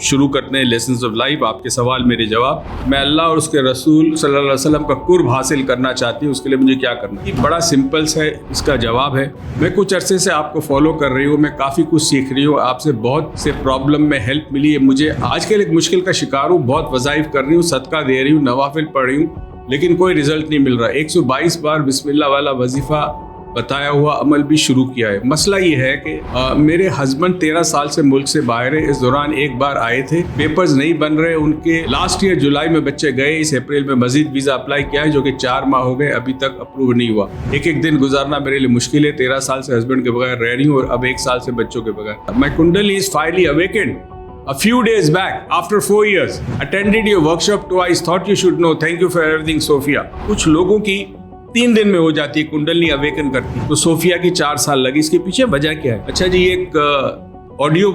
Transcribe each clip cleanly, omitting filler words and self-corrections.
शुरू करते हैं लेसन्स ऑफ लाइफ। आपके सवाल मेरे जवाब। मैं अल्लाह और उसके रसूल सल्लल्लाहु अलैहि वसल्लम का कुर्ब हासिल करना चाहती हूँ, उसके लिए मुझे क्या करना है? ये बड़ा सिंपल सा है, इसका जवाब है मैं कुछ अरसे से आपको फॉलो कर रही हूँ, मैं काफ़ी कुछ सीख रही हूँ, आपसे बहुत से प्रॉब्लम में हेल्प मिली है मुझे। आजकल एक मुश्किल का शिकार हूँ, बहुत वज़ाइफ कर रही हूँ, सदका दे रही हूँ, नवाफिल पढ़ रही हूँ, लेकिन कोई रिजल्ट नहीं मिल रहा। 122 बार बिस्मिल्लाह वाला वजीफा बताया हुआ अमल भी शुरू किया है। मसला ये है कि मेरे हस्बैंड 13 साल से मुल्क से बाहर है। इस दौरान एक बार आए थे, पेपर्स नहीं बन रहे उनके। लास्ट ईयर जुलाई में बच्चे गए, इस अप्रैल में मजीद वीजा अप्लाई किया है जो कि 4 माह हो गए, अभी तक अप्रूव नहीं हुआ। एक एक दिन गुजारना मेरे लिए मुश्किल है। 13 साल से हस्बैंड के बगैर रह रही हूँ और अब 1 साल से बच्चों के बगैर। माई कुंडली is finally awakened a few days back after 4 years. Attended your workshop twice. Thought you should know. Thank you for everything, Sophia. कुछ लोगों की 3 दिन में हो जाती है कुंडली अवेकन करती, तो सोफिया की 4 साल लगी। इसके पीछे वजह क्या है? अच्छा जी, एक ऑडियो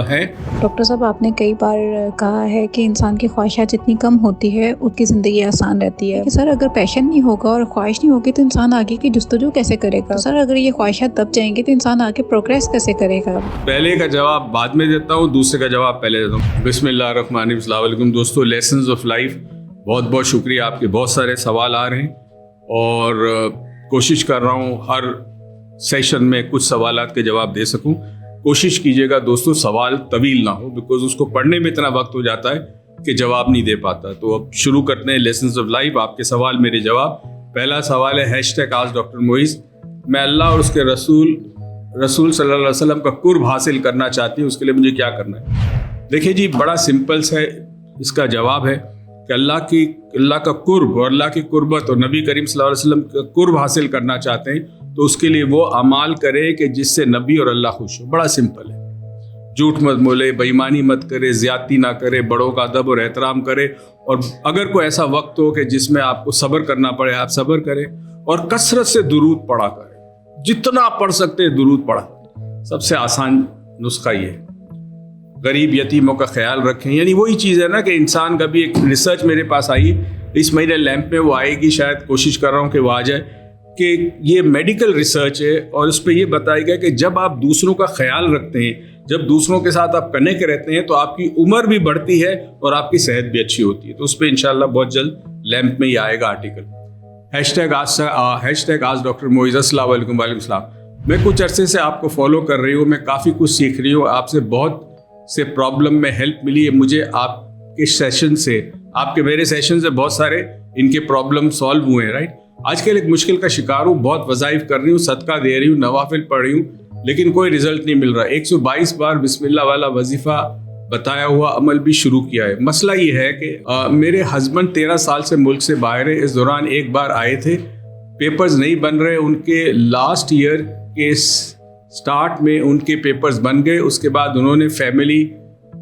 है। डॉक्टर साहब, आपने कई बार कहा है कि इंसान की ख्वाहिशात जितनी कम होती है उतनी ज़िंदगी आसान रहती है। सर, अगर पैशन नहीं होगा और ख्वाहिश नहीं होगी तो इंसान आगे की जुस्तजू कैसे करेगा? सर, अगर ये ख्वाहिशात दब जाएंगी तो इंसान आगे प्रोग्रेस कैसे करेगा? पहले का जवाब बाद में देता हूँ, दूसरे का जवाब पहले देता हूँ। बिस्मिल्लाहिर्रहमानिर्रहीम। अस्सलाम वालेकुम दोस्तों, लेसन्स ऑफ लाइफ, बहुत बहुत शुक्रिया। आपके बहुत सारे सवाल आ रहे हैं और कोशिश कर रहा हूँ हर सेशन में कुछ सवालात के जवाब दे सकूँ। कोशिश कीजिएगा दोस्तों सवाल तवील ना हो, बिकॉज उसको पढ़ने में इतना वक्त हो जाता है कि जवाब नहीं दे पाता। तो अब शुरू करते हैं लेसन्स ऑफ लाइफ। आपके सवाल मेरे जवाब। पहला सवाल है #आज डॉक्टर मोइज़। मैं अल्लाह और उसके रसूल सल्लल्लाहु अलैहि वसल्लम का कुर्ब हासिल करना चाहती हूँ, उसके लिए मुझे क्या करना है? देखिए जी, बड़ा सिंपल है, इसका जवाब है कि अल्लाह का कुर्ब और अल्लाह की कुर्बत और नबी करीम सल्लल्लाहु अलैहि वसल्लम का कुर्ब हासिल करना चाहते हैं तो उसके लिए वो अमाल करे कि जिससे नबी और अल्लाह खुश हो। बड़ा सिंपल है। झूठ मत बोले, बेईमानी मत करे, ज्यादती ना करे, बड़ों का अदब और एहतराम करे, और अगर कोई ऐसा वक्त हो कि जिसमें आपको सब्र करना पड़े, आप सब्र करें और कसरत से दुरूद पढ़ा करें। जितना पढ़ सकते हैं दुरूद पढ़ा। सबसे आसान नुस्खा ये है। गरीब यतीमों का ख्याल रखें, यानी वही चीज़ है ना कि इंसान का भी एक रिसर्च मेरे पास आई, इस महीने लैंप में वो आएगी, शायद कोशिश कर रहा हूँ कि वो आ जाए, कि ये मेडिकल रिसर्च है और उस पर यह बताया गया कि जब आप दूसरों का ख्याल रखते हैं, जब दूसरों के साथ आप कनेक्ट रहते हैं तो आपकी उम्र भी बढ़ती है और आपकी सेहत भी अच्छी होती है। तो उस पर इंशाल्लाह बहुत जल्द लैंप में ही आएगा आर्टिकल। #आज डॉक्टर मोइज़। अस्सलाम वालेकुम। वालेकुम सलाम। मैं कुछ अरसे से आपको फॉलो कर रही हूँ, मैं काफ़ी कुछ सीख रही हूँ, आपसे बहुत से प्रॉब्लम में हेल्प मिली है मुझे आपके सेशन से। आपके मेरे सेशन से बहुत सारे इनके प्रॉब्लम सॉल्व हुए हैं, राइट। आजकल एक मुश्किल का शिकार हूँ, बहुत वज़ाइफ कर रही हूँ, सदका दे रही हूँ, नवाफिल पढ़ रही हूँ, लेकिन कोई रिजल्ट नहीं मिल रहा। 122 बार बिस्मिल्लाह वाला वजीफा बताया हुआ अमल भी शुरू किया है। मसला ये है कि मेरे हस्बैंड 13 साल से मुल्क से बाहर है। इस दौरान एक बार आए थे, पेपर्स नहीं बन रहे उनके। लास्ट ईयर के स्टार्ट में उनके पेपर्स बन गए, उसके बाद उन्होंने फैमिली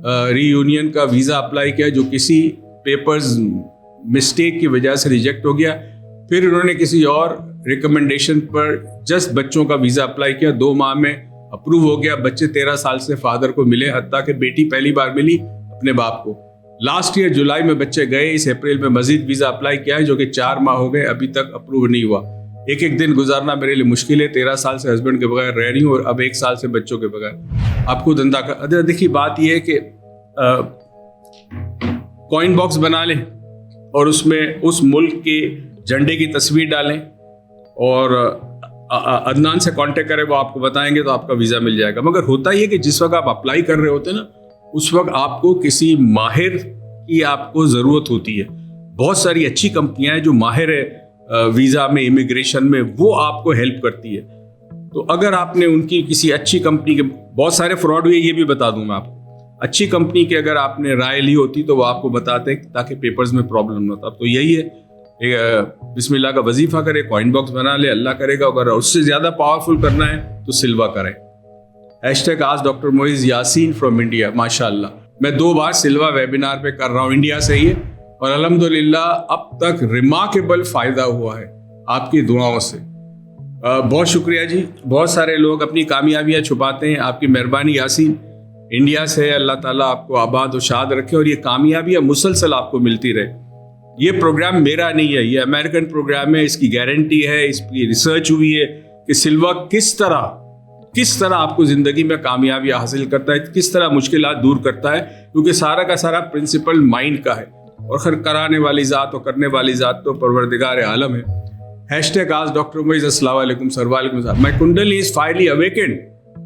रीयूनियन का वीज़ा अप्लाई किया जो किसी पेपर्स मिस्टेक की वजह से रिजेक्ट हो गया। फिर उन्होंने किसी और रिकमेंडेशन पर जस्ट बच्चों का वीज़ा अप्लाई किया, 2 माह में अप्रूव हो गया। बच्चे 13 साल से फादर को मिले, हत्ता कि बेटी पहली बार मिली अपने बाप को। लास्ट ईयर जुलाई में बच्चे गए, इस अप्रैल में मजीद वीज़ा अप्लाई किया है जो कि 4 माह हो गए, अभी तक अप्रूव नहीं हुआ। एक एक दिन गुजारना मेरे लिए मुश्किल है। 13 साल से हस्बैंड के बगैर रह रही हूँ और अब 1 साल से बच्चों के बगैर। आपको धंधा का देखिए, बात यह है कि कॉइन बॉक्स बना लें और उसमें उस मुल्क के झंडे की तस्वीर डालें और अदनान से कांटेक्ट करें, वो आपको बताएंगे तो आपका वीज़ा मिल जाएगा। मगर होता ही है कि जिस वक्त आप अप्लाई कर रहे होते हैं ना, उस वक्त आपको किसी माहिर की आपको ज़रूरत होती है। बहुत सारी अच्छी कंपनियां हैं जो माहिर है वीज़ा में, इमिग्रेशन में, वो आपको हेल्प करती है। तो अगर आपने उनकी किसी अच्छी कंपनी के, बहुत सारे फ्रॉड हुए ये भी बता दूं मैं आपको, अच्छी कंपनी की अगर आपने राय ली होती तो वो आपको बताते ताकि पेपर्स में प्रॉब्लम ना होता। अब तो यही है, बिस्मिल्लाह का वजीफा करे, कॉइन बॉक्स बना ले, अल्लाह करेगा। अगर उससे ज़्यादा पावरफुल करना है तो सिल्वा करें। #आज doctor Moiz Yasin from India. माशाअल्लाह, मैं 2 बार सिल्वा वेबिनार पे कर रहा हूँ इंडिया से ही, और अल्हम्दुलिल्लाह अब तक रिमार्केबल फ़ायदा हुआ है आपकी दुआओं से। बहुत शुक्रिया जी। बहुत सारे लोग अपनी कामयाबियाँ छुपाते हैं, आपकी मेहरबानी यासीन। इंडिया से अल्लाह ताला आपको आबाद और शाद रखे और ये कामयाबियाँ मुसलसल आपको मिलती रहे। ये प्रोग्राम मेरा नहीं है, ये अमेरिकन प्रोग्राम है, इसकी गारंटी है, इसकी रिसर्च हुई है कि सिल्वा किस तरह किस तरह आपको ज़िंदगी में कामयाबी हासिल करता है, किस तरह मुश्किलात दूर करता है, क्योंकि सारा का सारा प्रिंसिपल माइंड का है। और खैर कराने वाली ज़ात और करने वाली ज़ात तो परवरदिगार आलम है। #आज डॉक्टर उमैस अस्सलाम वालेकुम सर। वालेकुम सलाम। माय कुंडली is finally awakened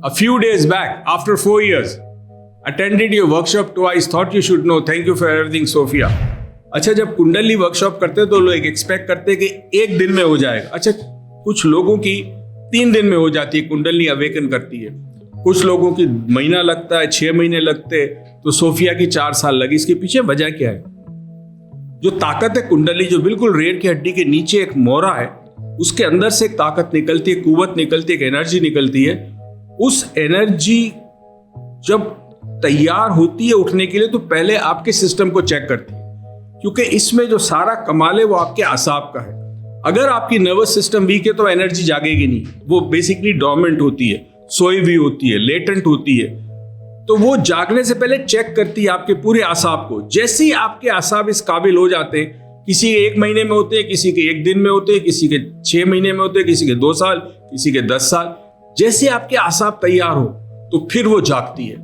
a few days back after 4 years. Attended your workshop twice. Thought you should know. Thank you for everything, Sophia. अच्छा, जब कुंडली वर्कशॉप करते हैं तो लोग एक्सपेक्ट करते हैं कि एक दिन में हो जाएगा। अच्छा, कुछ लोगों की 3 दिन में हो जाती है, कुंडली अवेकन करती है। कुछ लोगों की महीना लगता है, 6 महीने लगते हैं, तो सोफिया की 4 साल लगी। इसके पीछे वजह क्या है? जो ताकत है कुंडली, जो बिल्कुल रीढ़ की हड्डी के नीचे एक मोहरा है, उसके अंदर से एक ताकत निकलती है, कुव्वत निकलती है, एक एनर्जी निकलती है। उस एनर्जी जब तैयार होती है उठने के लिए तो पहले आपके सिस्टम को चेक करती है, क्योंकि इसमें जो सारा कमाल है वो आपके आसाब का है। अगर आपकी नर्वस सिस्टम वीक है तो एनर्जी जागेगी नहीं, वो बेसिकली डोर्मेंट होती है, सोई हुई होती है, लेटेंट होती है। तो वो जागने से पहले चेक करती है आपके पूरे आसाब को। जैसे ही आपके आसाब इस काबिल हो जाते हैं, किसी के 1 महीने में होते हैं, किसी के 1 दिन में होते हैं, किसी के 6 महीने में होते हैं, किसी के 2 साल, किसी के 10 साल। जैसे आपके आसाब तैयार हो तो फिर वो जागती है।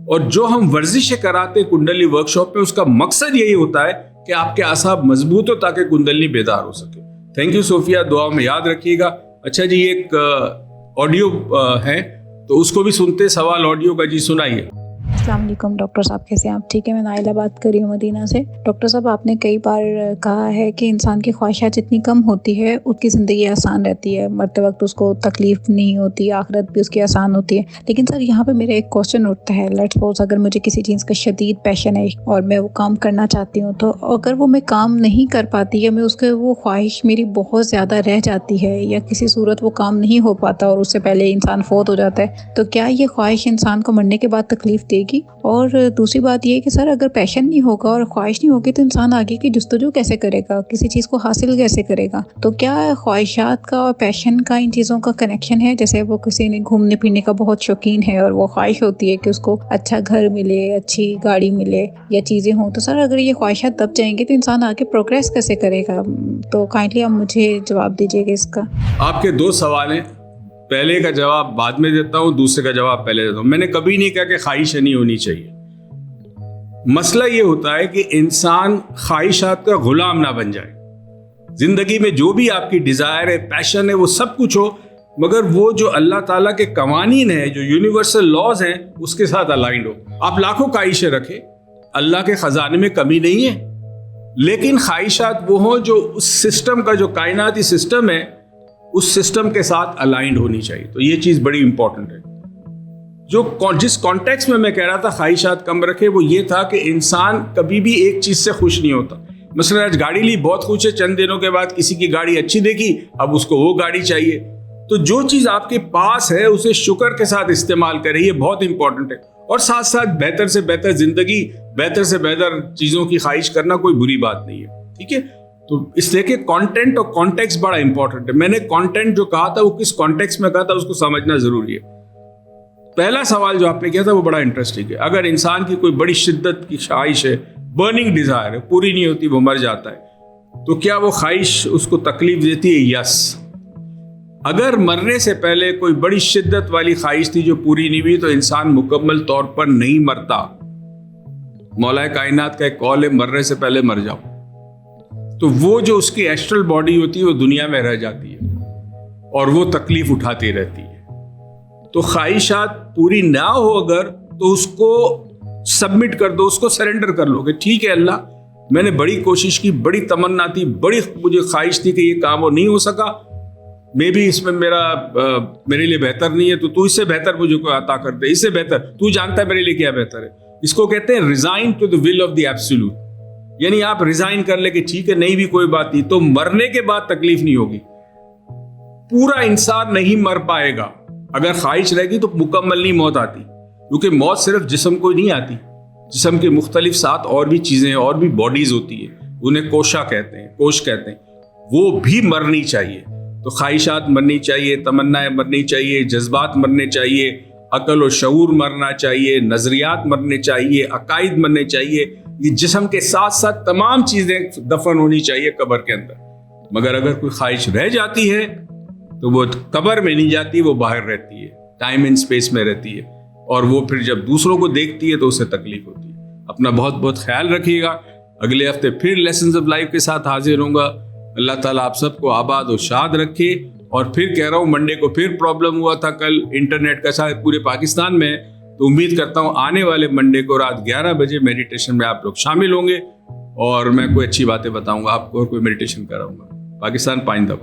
और जो हम वर्जिशें कराते हैं कुंडली वर्कशॉप में, उसका मकसद यही होता है कि आपके आसाब मजबूत हो ताकि कुंडली बेदार हो सके। थैंक यू सोफिया, दुआ में याद रखिएगा। अच्छा जी, एक ऑडियो है तो उसको भी सुनते, सवाल ऑडियो का जी सुनाइए। अस्सलाम वालेकुम डॉक्टर साहब, कैसे हैं आप? ठीक है, मैं नाइला बात कर रही हूँ मदीना से। डॉक्टर साहब, आपने कई बार कहा है कि इंसान की ख्वाहिशात जितनी कम होती है उसकी ज़िंदगी आसान रहती है, मरते वक्त उसको तकलीफ नहीं होती, आखिरत भी उसकी आसान होती है। लेकिन सर, यहाँ पे मेरा एक क्वेश्चन उठता है। लेट्स सपोज अगर मुझे किसी चीज़ का शदीद पैशन है और मैं वो काम करना चाहती हूँ, तो अगर वो मैं काम नहीं कर पाती या मैं उसके वो ख्वाहिश मेरी बहुत ज़्यादा रह जाती है या किसी सूरत वो काम नहीं हो पाता और उससे पहले इंसान फौत हो जाता है, तो क्या ये ख्वाहिश इंसान को मरने के बाद तकलीफ देगी? और दूसरी बात ये कि सर, अगर पैशन नहीं होगा और ख्वाहिश नहीं होगी तो इंसान आगे की जस्तजू कैसे करेगा, किसी चीज़ को हासिल कैसे करेगा? तो क्या ख्वाहिशात का और पैशन का, इन चीज़ों का कनेक्शन है? जैसे वो किसी ने घूमने फिरने का बहुत शौकीन है और वो ख्वाहिश होती है कि उसको अच्छा घर मिले, अच्छी गाड़ी मिले या चीज़ें हों, तो सर अगर ये ख्वाहिशात दब जाएंगे तो इंसान आगे प्रोग्रेस कैसे करेगा? तो काइंडली आप मुझे जवाब दीजिएगा इसका। आपके 2 सवाल हैं, पहले का जवाब बाद में देता हूं, दूसरे का जवाब पहले देता हूं। मैंने कभी नहीं कहा कि ख्वाहिशें नहीं होनी चाहिए। मसला ये होता है कि इंसान ख्वाहिशात का गुलाम ना बन जाए। जिंदगी में जो भी आपकी डिजायर है, पैशन है, वो सब कुछ हो, मगर वो जो अल्लाह ताला के कवानीन है, जो यूनिवर्सल लॉज हैं, उसके साथ अलाइंड हो। आप लाखों ख्वाहिशें रखें, अल्लाह के खजाने में कमी नहीं है, लेकिन ख्वाहिशात वो हों जो उस सिस्टम का, जो कायनाती सिस्टम है, उस सिस्टम के साथ अलाइंड होनी चाहिए। तो ये चीज बड़ी इंपॉर्टेंट है। जिस कॉन्टेक्स्ट में मैं कह रहा था ख्वाहिशात कम रखे, वो ये था कि इंसान कभी भी एक चीज से खुश नहीं होता। मसलन आज गाड़ी ली, बहुत खुश है, चंद दिनों के बाद किसी की गाड़ी अच्छी देखी, अब उसको वो गाड़ी चाहिए। तो जो चीज आपके पास है उसे शुक्र के साथ इस्तेमाल करें, ये बहुत इंपॉर्टेंट है। और साथ साथ बेहतर से बेहतर जिंदगी, बेहतर से बेहतर चीजों की ख्वाहिश करना कोई बुरी बात नहीं है, ठीक है। तो इसलिए कि कंटेंट और कॉन्टेक्स्ट बड़ा इंपॉर्टेंट है। मैंने कंटेंट जो कहा था वो किस कॉन्टेक्स्ट में कहा था उसको समझना जरूरी है। पहला सवाल जो आपने किया था वो बड़ा इंटरेस्टिंग है। अगर इंसान की कोई बड़ी शिद्दत की ख्वाहिश है, बर्निंग डिजायर है, पूरी नहीं होती, वो मर जाता है, तो क्या वो ख्वाहिश उसको तकलीफ देती है? यस। अगर मरने से पहले कोई बड़ी शिद्दत वाली ख्वाहिश थी जो पूरी नहीं हुई, तो इंसान मुकम्मल तौर पर नहीं मरता। मौलाए कायनात का एक कॉल है, मरने से पहले मर जाओ। तो वो जो उसकी एस्ट्रल बॉडी होती है वो दुनिया में रह जाती है और वो तकलीफ उठाती रहती है। तो ख्वाहिशात पूरी ना हो अगर, तो उसको सबमिट कर दो, उसको सरेंडर कर लो कि ठीक है अल्लाह, मैंने बड़ी कोशिश की, बड़ी तमन्ना थी, बड़ी मुझे ख्वाहिश थी कि ये काम वो नहीं हो सका, मे भी इसमें मेरे लिए बेहतर नहीं है, तो तू इससे बेहतर मुझे को अता कर दे, इससे बेहतर, तू जानता है मेरे लिए क्या बेहतर है। इसको कहते हैं resign to the will of the absolute. यानी आप रिजाइन कर ले कि ठीक है, नहीं भी कोई बात नहीं, तो मरने के बाद तकलीफ नहीं होगी। पूरा इंसान नहीं मर पाएगा। अगर ख्वाहिश रहेगी तो मुकम्मल नहीं मौत आती, क्योंकि मौत सिर्फ जिस्म को नहीं आती, जिस्म के मुख्तलिफ साथ और भी चीजें, और भी बॉडीज होती है, उन्हें कोशा कहते हैं, कोश कहते हैं, वो भी मरनी चाहिए। तो ख्वाहिशात मरनी चाहिए, तमन्नाएं मरनी चाहिए, जज्बात मरने चाहिए, अकल और शऊर मरना चाहिए, नजरियात मरने चाहिए, अकायद मरने चाहिए। ये जिस्म के साथ साथ तमाम चीजें दफन होनी चाहिए कब्र के अंदर। मगर अगर कोई ख्वाहिश रह जाती है तो वो कब्र में नहीं जाती, वो बाहर रहती है। टाइम एंड स्पेस में रहती है, और वो फिर जब दूसरों को देखती है तो उसे तकलीफ होती है। अपना बहुत बहुत ख्याल रखिएगा। अगले हफ्ते फिर लेसन्स ऑफ लाइफ के साथ हाजिर होऊंगा। अल्लाह ताला आप सबको आबाद और शाद रखे। और फिर कह रहा हूँ, मंडे को फिर प्रॉब्लम हुआ था कल इंटरनेट का, शायद पूरे पाकिस्तान में, तो उम्मीद करता हूँ आने वाले मंडे को रात 11 बजे मेडिटेशन में आप लोग शामिल होंगे और मैं कोई अच्छी बातें बताऊंगा आपको और कोई मेडिटेशन कराऊंगा। पाकिस्तान पाइंदा।